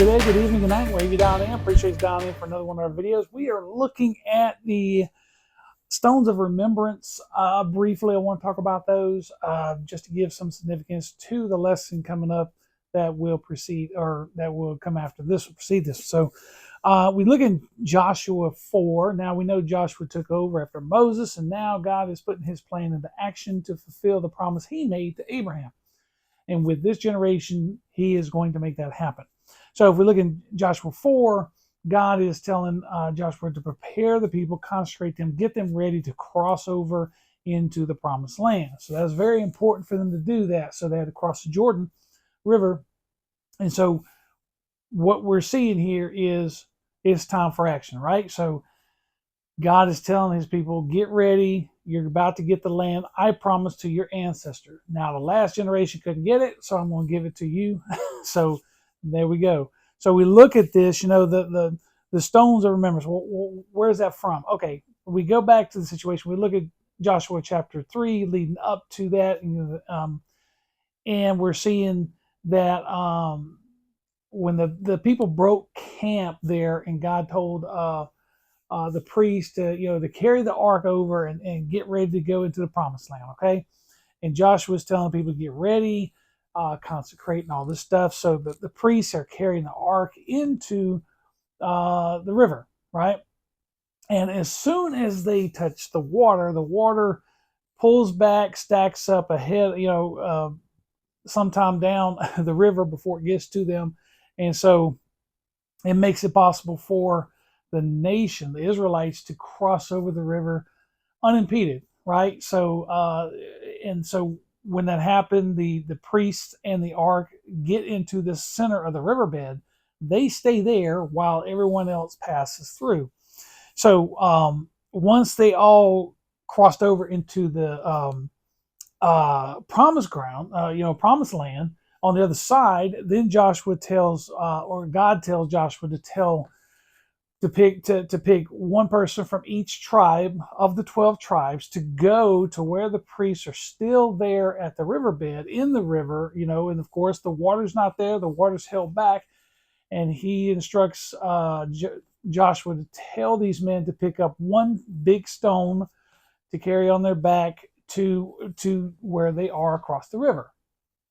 good day, good evening, good night, wherever you dialed in. Appreciate you dialing in for another one of our videos. We are looking at the stones of remembrance. Briefly, I want to talk about those just to give some significance to the lesson coming up that will precede, or that will come after this, will precede this. So we look in Joshua 4. Now we know Joshua took over after Moses, and now God is putting his plan into action to fulfill the promise he made to Abraham. And with this generation, he is going to make that happen. So if we look in Joshua 4, God is telling Joshua to prepare the people, consecrate them, get them ready to cross over into the promised land. So that's very important for them to do that. So they had to cross the Jordan River. And so what we're seeing here is it's time for action, right? So God is telling his people, get ready. You're about to get the land I promised to your ancestor. Now, the last generation couldn't get it, so I'm going to give it to you. So there we go. So we look at this, the stones of remembrance. Well, where's that from? Okay, we go back to the situation. We look at Joshua chapter 3 leading up to that, and we're seeing that when the people broke camp there, and God told the priest to carry the ark over and get ready to go into the promised land. Okay, and Joshua was telling people to get ready, consecrate and all this stuff. So the priests are carrying the ark into the river, right? And as soon as they touch the water pulls back, stacks up ahead, sometime down the river before it gets to them, and so it makes it possible for the nation, the Israelites, to cross over the river unimpeded, right? So, and so when that happened, the priests and the ark get into the center of the riverbed. They stay there while everyone else passes through. So once they all crossed over into the promised ground, promised land on the other side, then Joshua tells, or God tells Joshua to pick one person from each tribe of the 12 tribes to go to where the priests are still there at the riverbed in the river, and of course the water's not there, the water's held back, and he instructs Joshua to tell these men to pick up one big stone to carry on their back to where they are across the river.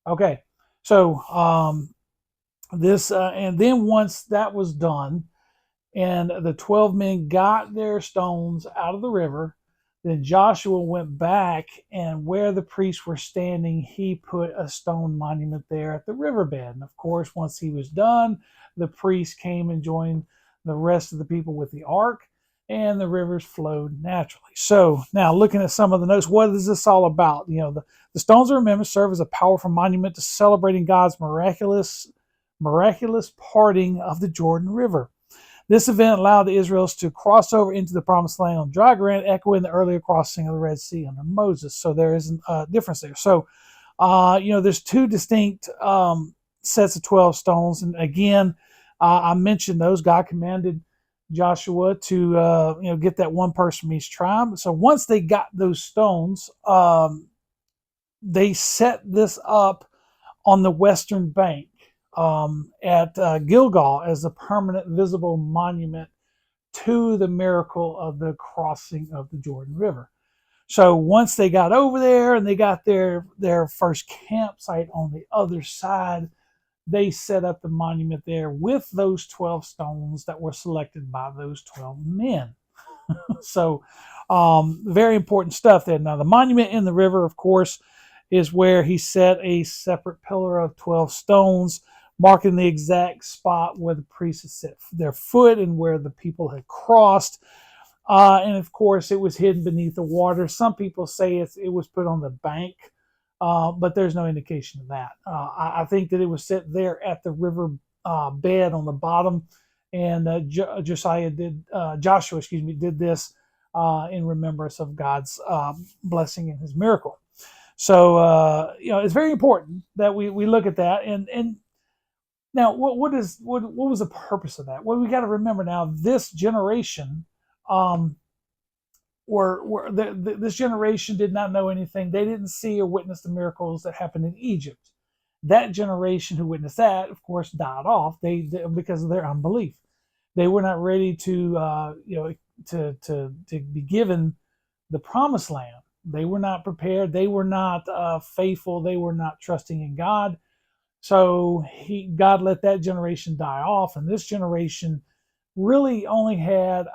Okay, so this and then once that was done, and the 12 men got their stones out of the river, then Joshua went back, and where the priests were standing, he put a stone monument there at the riverbed. And of course, once he was done, the priests came and joined the rest of the people with the ark, and the rivers flowed naturally. So now looking at some of the notes, what is this all about? The stones of remembrance serve as a powerful monument to celebrating God's miraculous parting of the Jordan River. This event allowed the Israelites to cross over into the promised land on dry ground, echoing the earlier crossing of the Red Sea under Moses. So there is a difference there. So, there's two distinct sets of 12 stones. And again, I mentioned those. God commanded Joshua to, get that one person from each tribe. So once they got those stones, they set this up on the western bank at Gilgal as a permanent visible monument to the miracle of the crossing of the Jordan River. So once they got over there and they got their first campsite on the other side, they set up the monument there with those 12 stones that were selected by those 12 men. So very important stuff there. Now the monument in the river, of course, is where he set a separate pillar of 12 stones, marking the exact spot where the priests had set their foot and where the people had crossed. And of course, it was hidden beneath the water. Some people say it was put on the bank, but there's no indication of that. I think that it was set there at the river bed on the bottom, and Joshua did this in remembrance of God's blessing and his miracle. So it's very important that we look at that. And now, what was the purpose of that? Well, we got to remember now, this generation, this generation did not know anything. They didn't see or witness the miracles that happened in Egypt, That generation who witnessed that, of course, died off. Because of their unbelief. They were not ready to to be given the promised land. They were not prepared. They were not faithful. They were not trusting in God. So God let that generation die off, and this generation really only had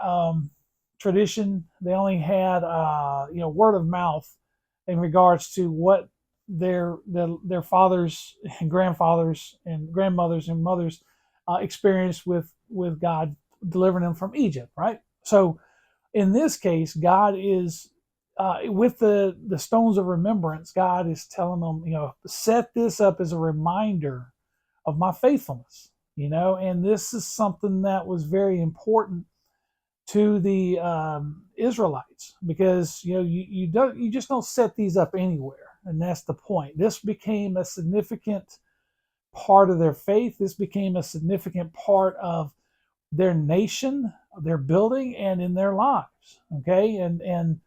tradition. They only had word of mouth in regards to what their fathers and grandfathers and grandmothers and mothers experienced with God delivering them from Egypt. Right. So in this case, God is with the stones of remembrance. God is telling them, set this up as a reminder of my faithfulness. And this is something that was very important to the Israelites, because you just don't set these up anywhere, and that's the point. This became a significant part of their faith. This became a significant part of their nation, their building, and in their lives. Okay, and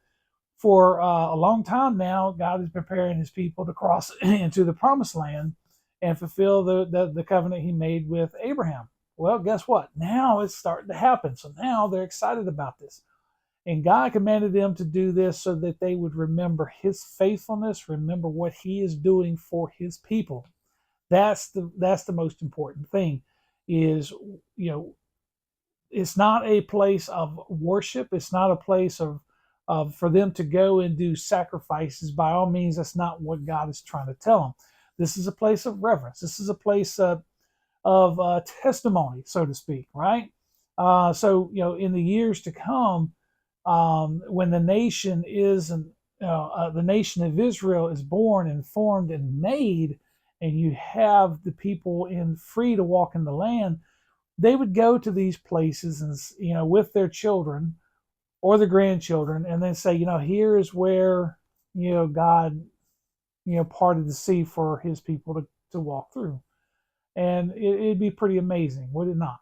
for a long time now, God is preparing His people to cross into the Promised Land and fulfill the covenant He made with Abraham. Well, guess what? Now it's starting to happen. So now they're excited about this. And God commanded them to do this so that they would remember His faithfulness, remember what He is doing for His people. That's the most important thing. Is it's not a place of worship. It's not a place of for them to go and do sacrifices. By all means, that's not what God is trying to tell them. This is a place of reverence. This is a place of testimony, so to speak, right? So in the years to come, when the nation the nation of Israel is born and formed and made, and you have the people free to walk in the land, they would go to these places and with their children or their grandchildren, and then say, here is where God parted the sea for His people to walk through. And it'd be pretty amazing, would it not?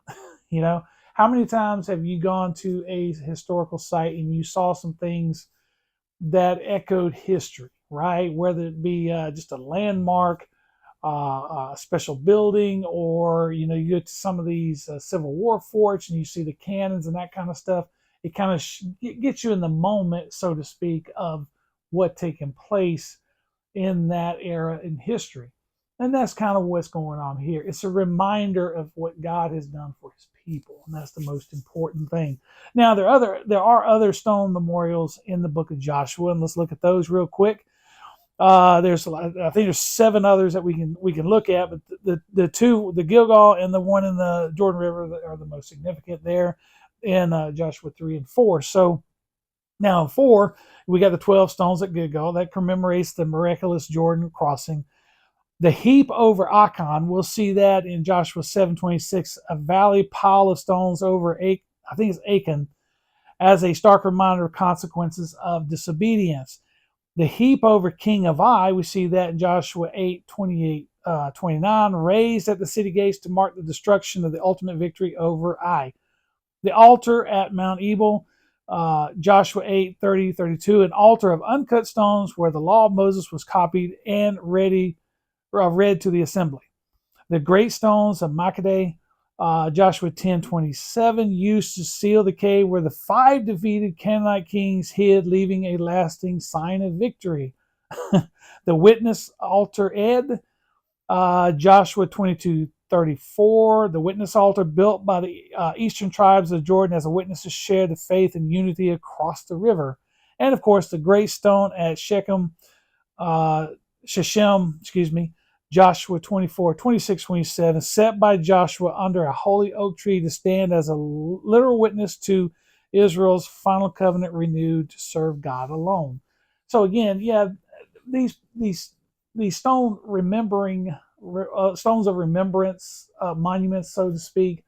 How many times have you gone to a historical site and you saw some things that echoed history, right? Whether it be just a landmark, a special building, or you go to some of these Civil War forts and you see the cannons and that kind of stuff. It kind of gets you in the moment, so to speak, of what taken place in that era in history. And that's kind of what's going on here. It's a reminder of what God has done for His people, and that's the most important thing. Now, there are other stone memorials in the book of Joshua, and let's look at those real quick. I think there's 7 others that we can look at, but the two, the Gilgal and the one in the Jordan River, are the most significant there in Joshua 3 and 4. So now in 4, we got the 12 stones at Gilgal that commemorates the miraculous Jordan crossing. The heap over Achan, we'll see that in Joshua 7:26, a valley pile of stones over I think it's Achan, as a stark reminder of consequences of disobedience. The heap over king of Ai, we see that in Joshua 8:28-29, raised at the city gates to mark the destruction of the ultimate victory over Ai. The altar at Mount Ebal, Joshua 8:30-32, an altar of uncut stones where the law of Moses was copied and read to the assembly. The great stones of Makkedah, Joshua 10:27, used to seal the cave where the 5 defeated Canaanite kings hid, leaving a lasting sign of victory. The witness altar Ed, Joshua 22:34, the witness altar built by the eastern tribes of Jordan as a witness to share the faith and unity across the river. And of course, the great stone at Shechem, Joshua 24:26-27, set by Joshua under a holy oak tree to stand as a literal witness to Israel's final covenant renewed to serve God alone. So again, these stones of remembrance, monuments, so to speak,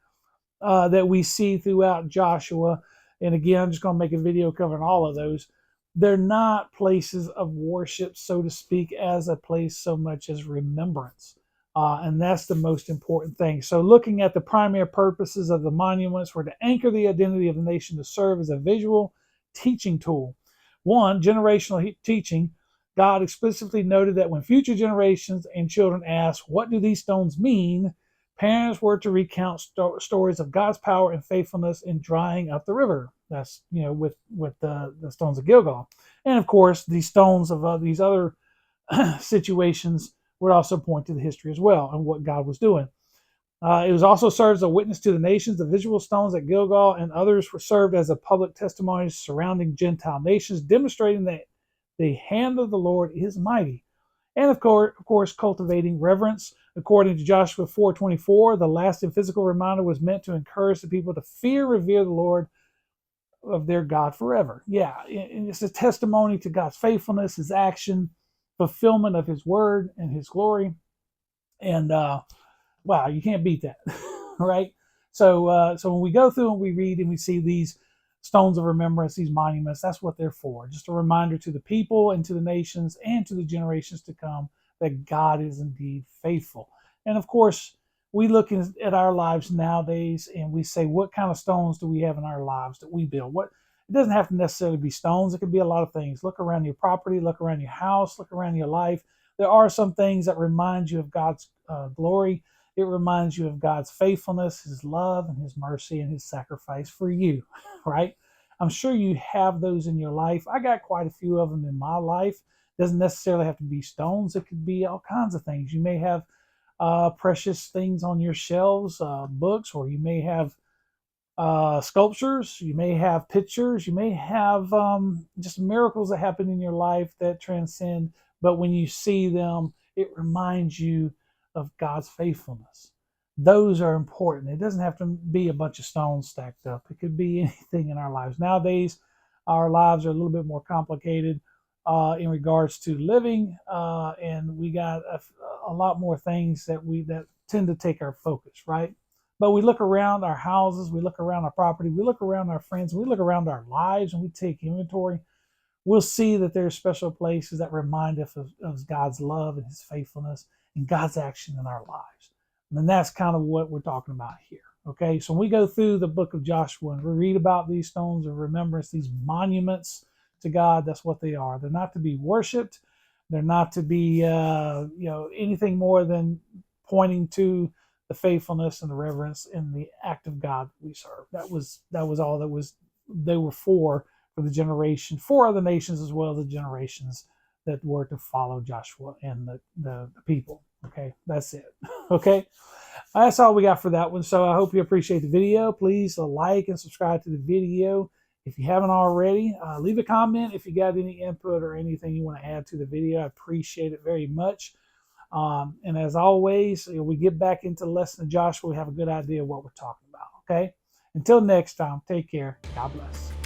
that we see throughout Joshua. And again, I'm just going to make a video covering all of those. They're not places of worship, so to speak, as a place so much as remembrance. And that's the most important thing. So looking at the primary purposes of the monuments were to anchor the identity of the nation, to serve as a visual teaching tool. 1, generational teaching. God explicitly noted that when future generations and children asked, "What do these stones mean?" parents were to recount stories of God's power and faithfulness in drying up the river. That's, with the stones of Gilgal. And of course, these stones of these other situations would also point to the history as well and what God was doing. It was also served as a witness to the nations. The visual stones at Gilgal and others were served as a public testimony surrounding Gentile nations, demonstrating that the hand of the Lord is mighty. And of course, cultivating reverence. According to Joshua 4:24, the lasting physical reminder was meant to encourage the people to fear, revere the Lord of their God forever. Yeah, and it's a testimony to God's faithfulness, His action, fulfillment of His word and His glory. And wow, you can't beat that, right? So when we go through and we read and we see these stones of remembrance, these monuments, that's what they're for. Just a reminder to the people and to the nations and to the generations to come that God is indeed faithful. And of course, we look at our lives nowadays and we say, what kind of stones do we have in our lives that we build? What It doesn't have to necessarily be stones. It could be a lot of things. Look around your property, look around your house, look around your life. There are some things that remind you of God's glory. It reminds you of God's faithfulness, His love, and His mercy, and His sacrifice for you, right? I'm sure you have those in your life. I got quite a few of them in my life. It doesn't necessarily have to be stones. It could be all kinds of things. You may have precious things on your shelves, books, or you may have sculptures, you may have pictures, you may have just miracles that happen in your life that transcend. But when you see them, it reminds you of God's faithfulness. Those are important. It doesn't have to be a bunch of stones stacked up. It could be anything in our lives. Nowadays, our lives are a little bit more complicated in regards to living, and we got a lot more things that tend to take our focus, right? But we look around our houses, we look around our property, we look around our friends, we look around our lives, and we take inventory. We'll see that there are special places that remind us of God's love and His faithfulness and God's action in our lives. And that's kind of what we're talking about here. Okay, so when we go through the book of Joshua and we read about these stones of remembrance, these monuments to God, that's what they are. They're not to be worshipped. They're not to be, anything more than pointing to the faithfulness and the reverence and the act of God we serve. That was all they were for the generation, for other nations as well as the generations that were to follow Joshua and the people. Okay, that's it. Okay, that's all we got for that one. So I hope you appreciate the video. Please like and subscribe to the video. If you haven't already, leave a comment if you got any input or anything you want to add to the video. I appreciate it very much. And as always, we get back into the lesson of Joshua, we have a good idea of what we're talking about. Okay, until next time, take care. God bless.